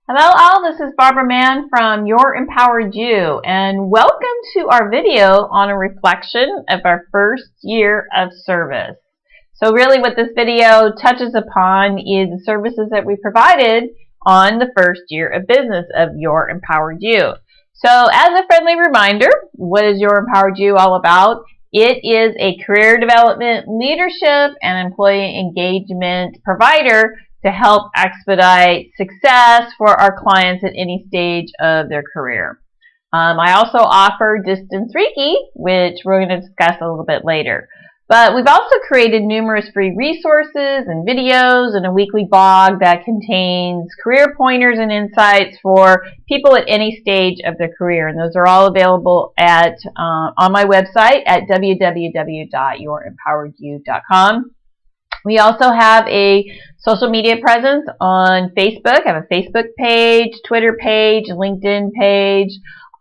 Hello all, this is Barbara Mann from Your Empowered You, and welcome to our video on a reflection of our first year of service. So really what this video touches upon is the services that we provided on the first year of business of Your Empowered You. So as a friendly reminder, what is Your Empowered You all about? It is a career development, leadership, and employee engagement provider to help expedite success for our clients at any stage of their career. I also offer distance Reiki, which we're going to discuss a little bit later. But we've also created numerous free resources and videos and a weekly blog that contains career pointers and insights for people at any stage of their career. And those are all available at on my website at www.yourempoweredyou.com. We also have a social media presence on Facebook. I have a Facebook page, Twitter page, LinkedIn page,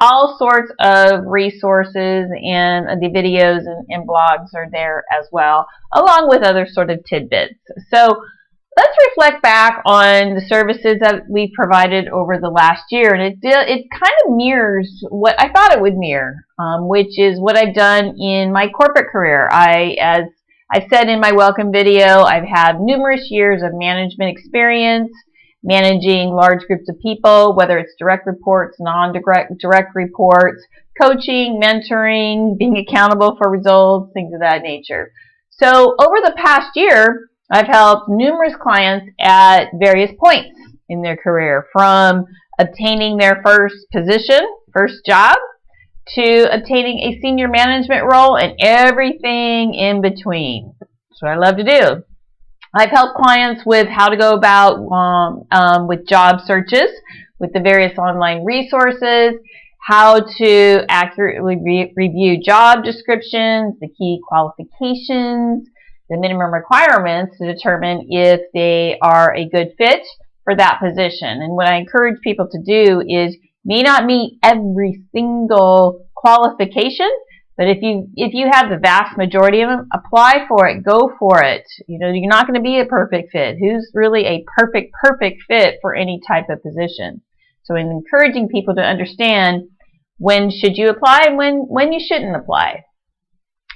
all sorts of resources, and the videos and blogs are there as well, along with other sort of tidbits. So let's reflect back on the services that we provided over the last year, and it kind of mirrors what I thought it would mirror, which is what I've done in my corporate career. As I said in my welcome video, I've had numerous years of management experience, managing large groups of people, whether it's direct reports, non-direct reports, coaching, mentoring, being accountable for results, things of that nature. So over the past year, I've helped numerous clients at various points in their career, from obtaining their first position, first job, to obtaining a senior management role and everything in between. That's what I love to do. I've helped clients with how to go about with job searches, with the various online resources, how to accurately review job descriptions, the key qualifications, the minimum requirements to determine if they are a good fit for that position. And what I encourage people to do is may not meet every single qualification, but if you have the vast majority of them, apply for it, go for it. You know, you're not going to be a perfect fit. Who's really a perfect fit for any type of position? So I'm encouraging people to understand when should you apply and when you shouldn't apply.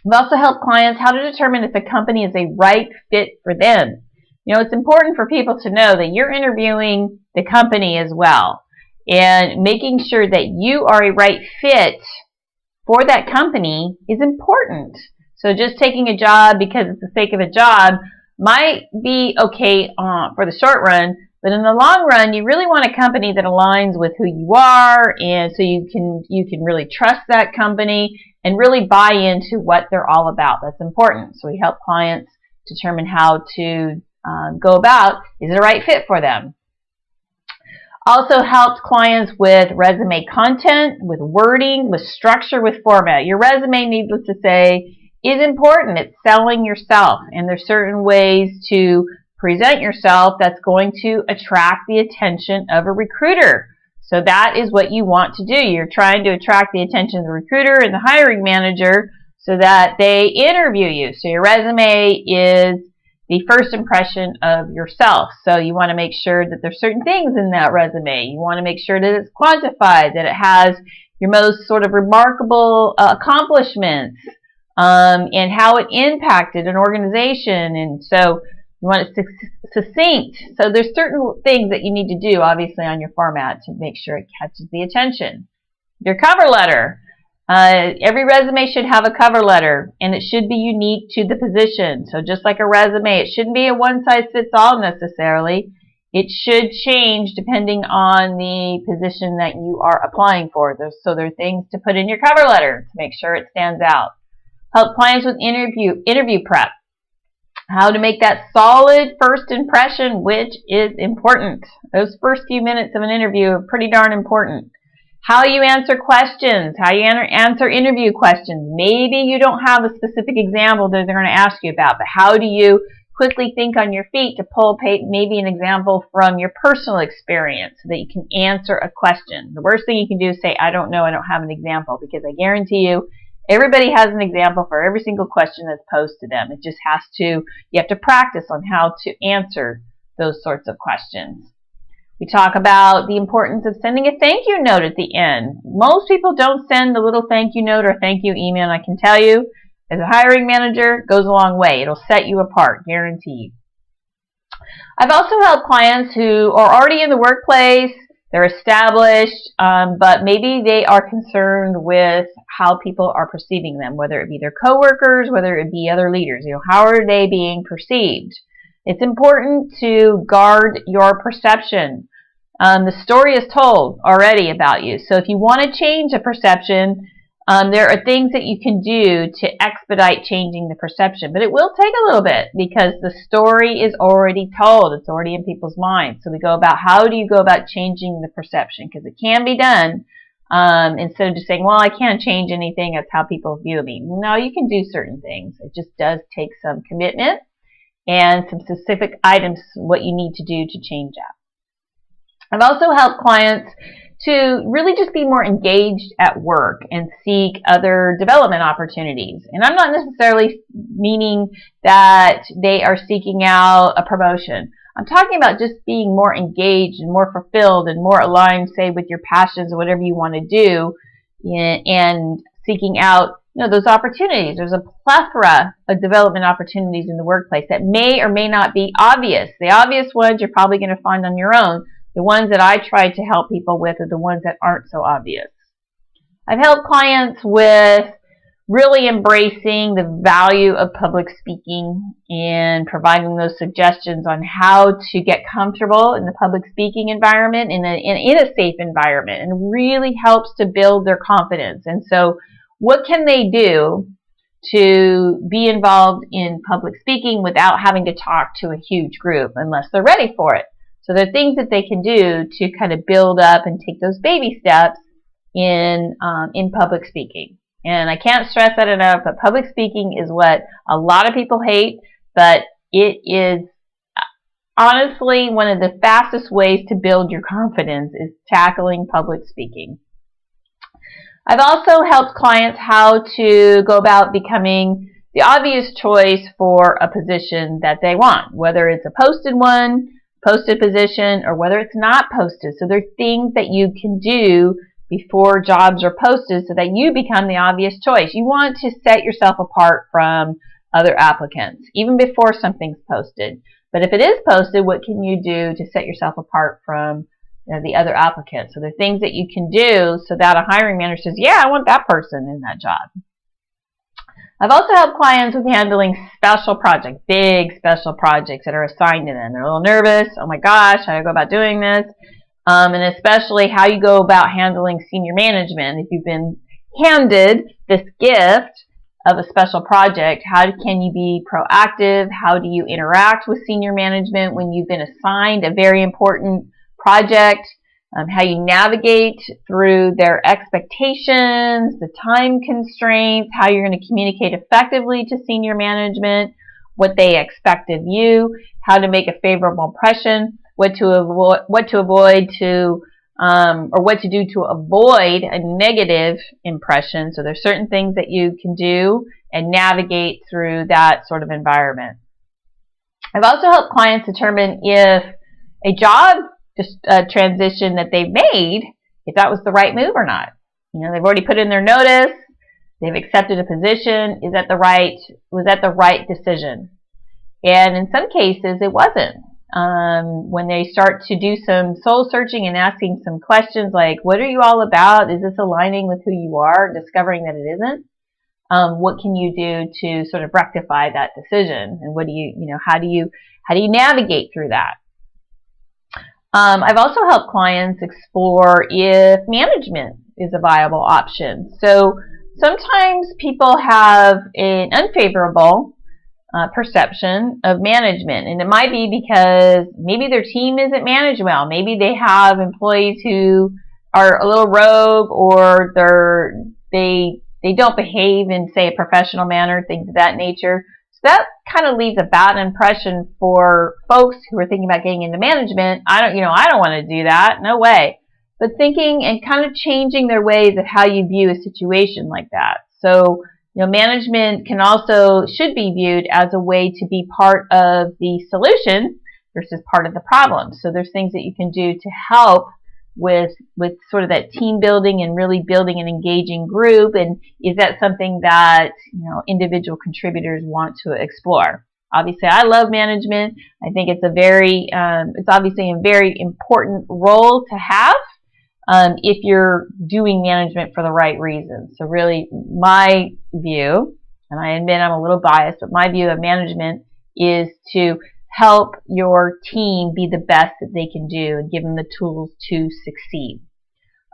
We've also helped clients how to determine if a company is a right fit for them. You know, it's important for people to know that you're interviewing the company as well, and making sure that you are a right fit for that company is important. So just taking a job because it's the sake of a job might be okay for the short run, but in the long run, you really want a company that aligns with who you are, and so you can really trust that company and really buy into what they're all about. That's important. So we help clients determine how to go about, is it a right fit for them? Also helped clients with resume content, with wording, with structure, with format. Your resume, needless to say, is important. It's selling yourself, and there's certain ways to present yourself that's going to attract the attention of a recruiter. So that is what you want to do. You're trying to attract the attention of the recruiter and the hiring manager so that they interview you. So your resume is the first impression of yourself. So you want to make sure that there's certain things in that resume. You want to make sure that it's quantified, that it has your most sort of remarkable accomplishments, and how it impacted an organization. And so you want it succinct. So there's certain things that you need to do, obviously, on your format to make sure it catches the attention. Your cover letter. Every resume should have a cover letter, and it should be unique to the position. So just like a resume, it shouldn't be a one-size-fits-all necessarily. It should change depending on the position that you are applying for. So there are things to put in your cover letter to make sure it stands out. Help clients with interview prep. How to make that solid first impression, which is important. Those first few minutes of an interview are pretty darn important. How you answer questions, how you answer interview questions. Maybe you don't have a specific example that they're going to ask you about, but how do you quickly think on your feet to pull maybe an example from your personal experience so that you can answer a question. The worst thing you can do is say, I don't know, I don't have an example, because I guarantee you, everybody has an example for every single question that's posed to them. It just you have to practice on how to answer those sorts of questions. We talk about the importance of sending a thank you note at the end. Most people don't send a little thank you note or thank you email, and I can tell you, as a hiring manager, it goes a long way. It'll set you apart, guaranteed. I've also helped clients who are already in the workplace, they're established, but maybe they are concerned with how people are perceiving them, whether it be their coworkers, whether it be other leaders. How are they being perceived? It's important to guard your perception. The story is told already about you. So if you want to change a perception, there are things that you can do to expedite changing the perception. But it will take a little bit because the story is already told. It's already in people's minds. So we go about, how do you go about changing the perception? Because it can be done instead of just saying, well, I can't change anything. That's how people view me. No, you can do certain things. It just does take some commitment and some specific items, what you need to do to change that. I've also helped clients to really just be more engaged at work and seek other development opportunities. And I'm not necessarily meaning that they are seeking out a promotion. I'm talking about just being more engaged and more fulfilled and more aligned, say, with your passions or whatever you want to do, and seeking out those opportunities. There's a plethora of development opportunities in the workplace that may or may not be obvious. The obvious ones you're probably going to find on your own. The ones that I try to help people with are the ones that aren't so obvious. I've helped clients with really embracing the value of public speaking and providing those suggestions on how to get comfortable in the public speaking environment, in a safe environment, and really helps to build their confidence. And so what can they do to be involved in public speaking without having to talk to a huge group unless they're ready for it? So there are things that they can do to kind of build up and take those baby steps in public speaking. And I can't stress that enough, but public speaking is what a lot of people hate, but it is honestly one of the fastest ways to build your confidence is tackling public speaking. I've also helped clients how to go about becoming the obvious choice for a position that they want, whether it's a posted position, or whether it's not posted. So there are things that you can do before jobs are posted so that you become the obvious choice. You want to set yourself apart from other applicants, even before something's posted. But if it is posted, what can you do to set yourself apart from the other applicants? So there are things that you can do so that a hiring manager says, yeah, I want that person in that job. I've also helped clients with handling special projects, big special projects that are assigned to them. They're a little nervous. Oh my gosh, how do I go about doing this? And especially how you go about handling senior management. If you've been handed this gift of a special project, how can you be proactive? How do you interact with senior management when you've been assigned a very important project? How you navigate through their expectations, the time constraints, how you're going to communicate effectively to senior management, what they expect of you, how to make a favorable impression, what to do to avoid a negative impression. So there's certain things that you can do and navigate through that sort of environment. I've also helped clients determine if a job transition that they've made, if that was the right move or not. They've already put in their notice, they've accepted a position. Was that the right decision? And in some cases, it wasn't. When they start to do some soul searching and asking some questions like, what are you all about? Is this aligning with who you are? Discovering that it isn't. What can you do to sort of rectify that decision? And how do you navigate through that? I've also helped clients explore if management is a viable option. So sometimes people have an unfavorable perception of management, and it might be because maybe their team isn't managed well. Maybe they have employees who are a little rogue, or they don't behave in, say, a professional manner, things of that nature. So that kind of leaves a bad impression for folks who are thinking about getting into management. I don't want to do that. No way. But thinking and kind of changing their ways of how you view a situation like that. So, management should be viewed as a way to be part of the solution versus part of the problem. So there's things that you can do to help with sort of that team building and really building an engaging group. And is that something that, you know, individual contributors want to explore? Obviously, I love management. I think it's it's obviously a very important role to have if you're doing management for the right reasons. So really, my view, and I admit I'm a little biased, but my view of management is to help your team be the best that they can do and give them the tools to succeed.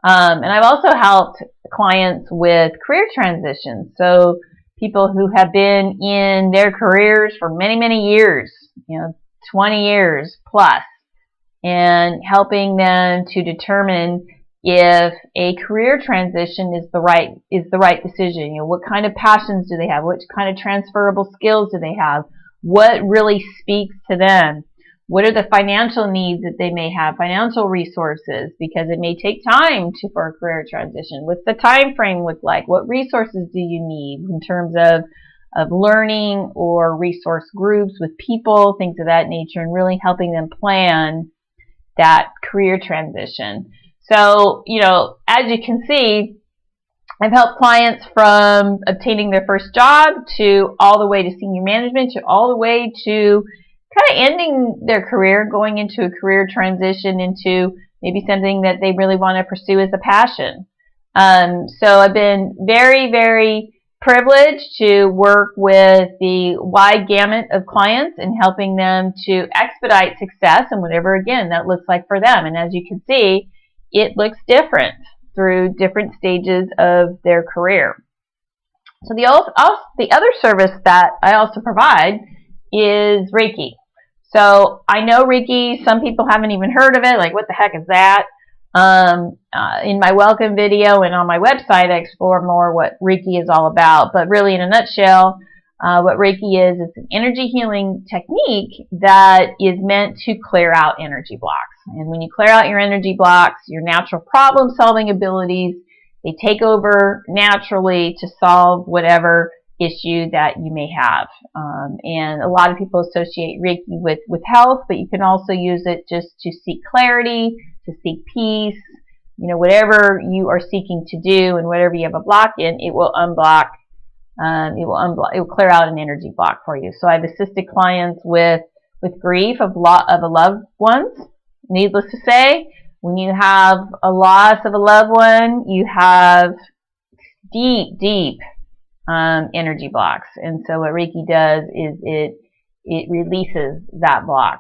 And I've also helped clients with career transitions. So people who have been in their careers for many, many years, you know, 20 years plus, and helping them to determine if a career transition is the right decision. You know, what kind of passions do they have? What kind of transferable skills do they have? What really speaks to them? What are the financial needs that they may have, financial resources, because it may take time for a career transition. What's the time frame look like? What resources do you need in terms of learning or resource groups with people, things of that nature, and really helping them plan that career transition. So, you know, as you can see, I've helped clients from obtaining their first job to all the way to senior management to all the way to kind of ending their career, going into a career transition into maybe something that they really want to pursue as a passion. So I've been very, very privileged to work with the wide gamut of clients and helping them to expedite success and whatever, again, that looks like for them. And as you can see, it looks different through different stages of their career. So the other service that I also provide is Reiki. So I know Reiki, some people haven't even heard of it, like what the heck is that? In my welcome video and on my website, I explore more what Reiki is all about. But really, in a nutshell, what Reiki is, it's an energy healing technique that is meant to clear out energy blocks. And when you clear out your energy blocks, your natural problem-solving abilities, they take over naturally to solve whatever issue that you may have. And a lot of people associate Reiki with health, but you can also use it just to seek clarity, to seek peace, you know, whatever you are seeking to do and whatever you have a block in, it will unblock. It will clear out an energy block for you. So I've assisted clients with grief of a loved ones. Needless to say, when you have a loss of a loved one, you have deep energy blocks. And so what Reiki does is it releases that block.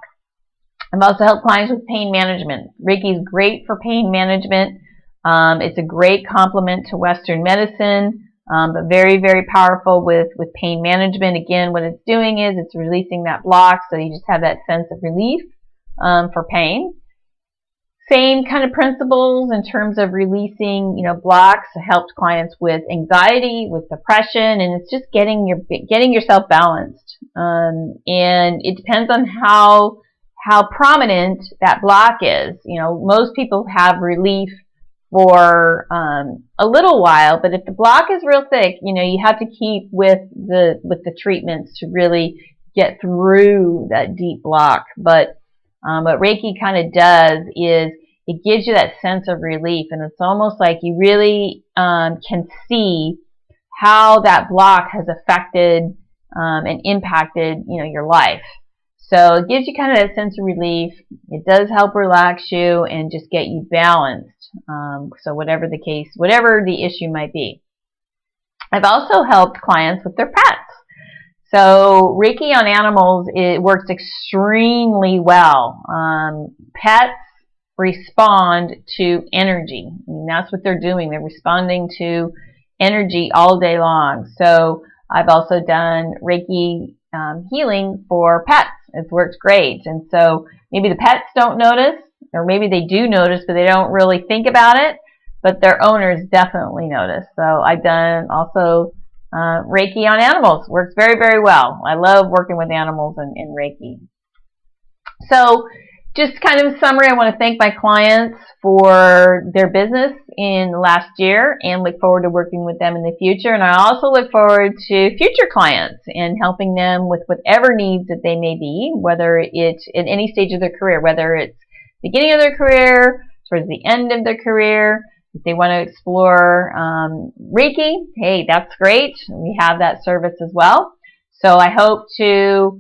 I've also helped clients with pain management. Reiki is great for pain management. It's a great complement to Western medicine. But very, very powerful with pain management. Again, what it's doing is it's releasing that block, so you just have that sense of relief for pain. Same kind of principles in terms of releasing, you know, blocks. I helped clients with anxiety, with depression, and it's just getting yourself balanced. And it depends on how prominent that block is. You know, most people have relief for a little while, but if the block is real thick, you know, you have to keep with the treatments to really get through that deep block. But what Reiki kind of does is it gives you that sense of relief, and it's almost like you really can see how that block has affected and impacted, you know, your life. So it gives you kind of that sense of relief. It does help relax you and just get you balanced. So whatever the case, whatever the issue might be. I've also helped clients with their pets. So Reiki on animals, it works extremely well. Pets respond to energy. I mean, that's what they're doing. They're responding to energy all day long. So I've also done Reiki healing for pets. It's worked great. And so maybe the pets don't notice, or maybe they do notice, but they don't really think about it. But their owners definitely notice. So I've done also Reiki on animals. Works very, very well. I love working with animals in Reiki. So just kind of summary, I want to thank my clients for their business in the last year and look forward to working with them in the future. And I also look forward to future clients and helping them with whatever needs that they may be, whether it's in any stage of their career, whether it's beginning of their career, towards the end of their career. If they want to explore Reiki, hey, that's great. We have that service as well. So I hope to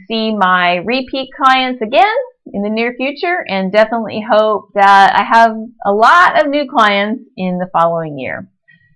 see my repeat clients again in the near future, and definitely hope that I have a lot of new clients in the following year.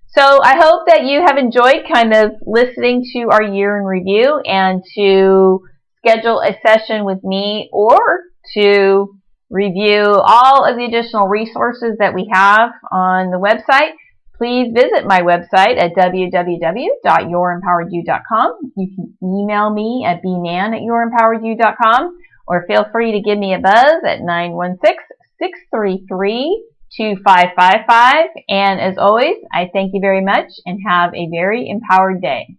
So I hope that you have enjoyed kind of listening to our year in review, and to schedule a session with me or to review all of the additional resources that we have on the website. Please visit my website at www.yourimpoweredyou.com. You can email me at bnan@yourimpoweredyou.com, or feel free to give me a buzz at 916-633-2555. And as always, I thank you very much and have a very empowered day.